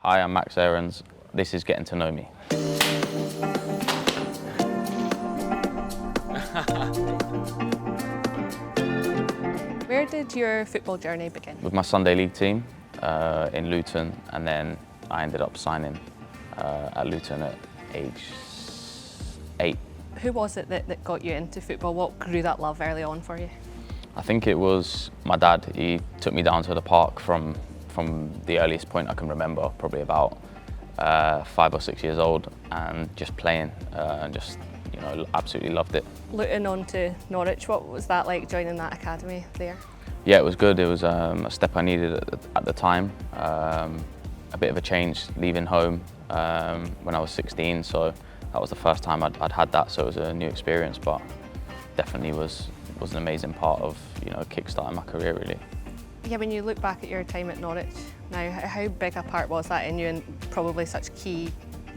Hi, I'm Max Aarons. This is Getting to Know Me. Where did your football journey begin? With my Sunday League team in Luton, and then I ended up signing at Luton at age 8. Who was it that got you into football? What grew that love early on for you? I think it was my dad. He took me down to the park from the earliest point I can remember, probably about 5 or 6 years old, and just playing and just, absolutely loved it. Luton on to Norwich, what was that like joining that academy there? Yeah, it was good. It was a step I needed at the time. A bit of a change leaving home when I was 16, so that was the first time I'd had that, so it was a new experience, but definitely was an amazing part of, kick-starting my career, really. Yeah, when you look back at your time at Norwich now, how big a part was that in you and probably such key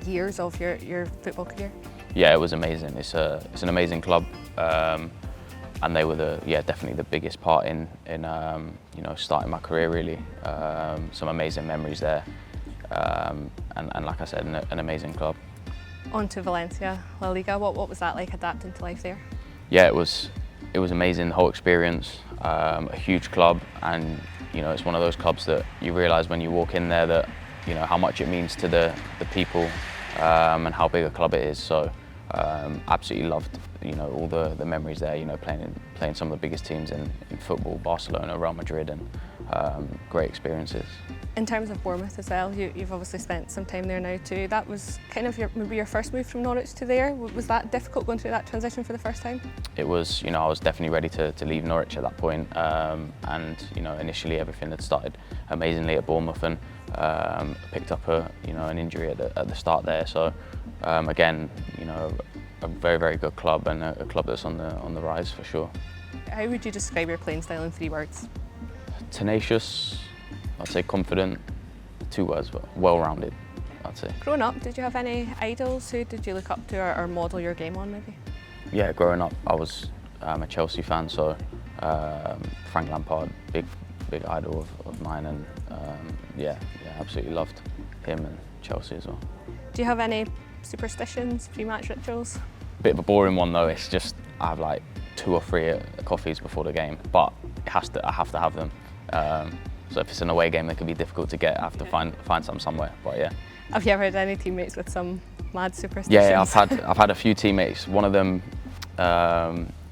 years of your football career? Yeah, it was amazing. It's an amazing club, and they were definitely the biggest part in starting my career, really. Some amazing memories there, and like I said, an amazing club. On to Valencia, La Liga. What was that like adapting to life there? Yeah, it was amazing, the whole experience. A huge club, and it's one of those clubs that you realise when you walk in there that how much it means to the people and how big a club it is. So absolutely loved all the memories there. Playing some of the biggest teams in football, Barcelona, Real Madrid, and great experiences. In terms of Bournemouth as well, you've obviously spent some time there now too. That was kind of maybe your first move from Norwich to there. Was that difficult going through that transition for the first time? It was, I was definitely ready to leave Norwich at that point, and initially everything had started amazingly at Bournemouth, and picked up an injury at the start there. So again, a very, very good club, and a club that's on the rise for sure. How would you describe your playing style in 3 words? Tenacious, I'd say confident, 2 words, but well-rounded, I'd say. Growing up, did you have any idols? Who did you look up to or model your game on, maybe? Yeah, growing up, I was a Chelsea fan, so Frank Lampard, big idol of mine, and absolutely loved him and Chelsea as well. Do you have any superstitions, pre-match rituals? Bit of a boring one though. It's just I have like 2 or 3 coffees before the game, but I have to have them. So if it's an away game that can be difficult to get, I have to find some somewhere. But yeah. Have you ever had any teammates with some mad superstitions? Yeah, I've had a few teammates. One of them,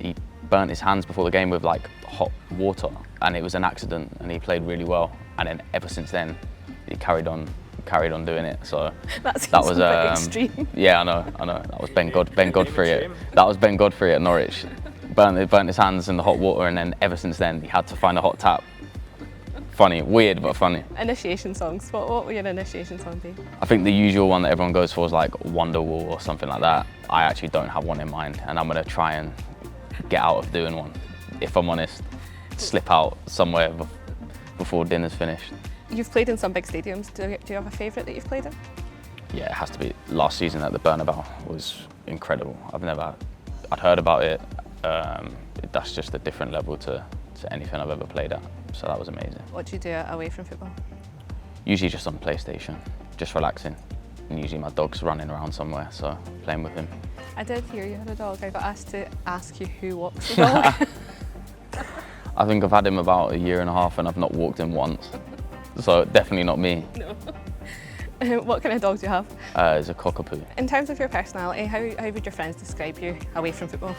he burnt his hands before the game with like hot water, and it was an accident, and he played really well. And then ever since then, he carried on doing it. So that was extreme. Yeah, I know. That was Ben Godfrey. That was Ben Godfrey at Norwich. Burnt his hands in the hot water, and then ever since then he had to find a hot tap. Funny, weird, but funny. Initiation songs. What will your initiation song be? I think the usual one that everyone goes for is like Wonderwall or something like that. I actually don't have one in mind, and I'm gonna try and get out of doing one. If I'm honest, slip out somewhere before dinner's finished. You've played in some big stadiums. Do you have a favourite that you've played in? Yeah, it has to be last season at the Bernabeu. Was incredible. I'd heard about it. That's just a different level to anything I've ever played at. So that was amazing. What do you do away from football? Usually just on PlayStation, just relaxing. And usually my dog's running around somewhere, so playing with him. I did hear you had a dog. I got asked to ask you who walks the dog. I think I've had him about 1.5 years and I've not walked him once. So definitely not me. No. What kind of dog do you have? It's a cockapoo. In terms of your personality, how would your friends describe you away from football?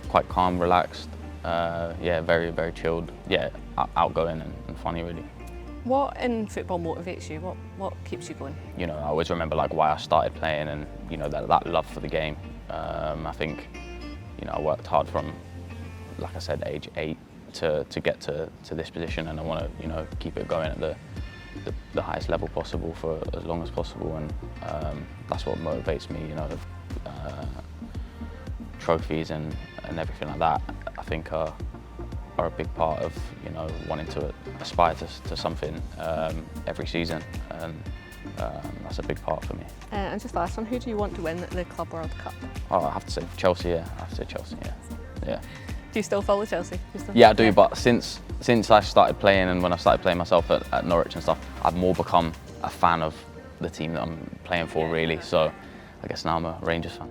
Quite calm, relaxed. Very, very chilled. Yeah, outgoing and funny, really. What in football motivates you? What keeps you going? I always remember like why I started playing, and that love for the game. I think I worked hard from, like I said, age 8 to get to this position, and I want to keep it going at the highest level possible for as long as possible, and that's what motivates me. Trophies and everything like that, I think are a big part of wanting to aspire to something every season, and that's a big part for me. And just the last one, who do you want to win the Club World Cup? Oh, I have to say Chelsea. Yeah, Yeah. Do you still follow Chelsea? Yeah, I do. But since I started playing, and when I started playing myself at Norwich and stuff, I've more become a fan of the team that I'm playing for really. So I guess now I'm a Rangers fan.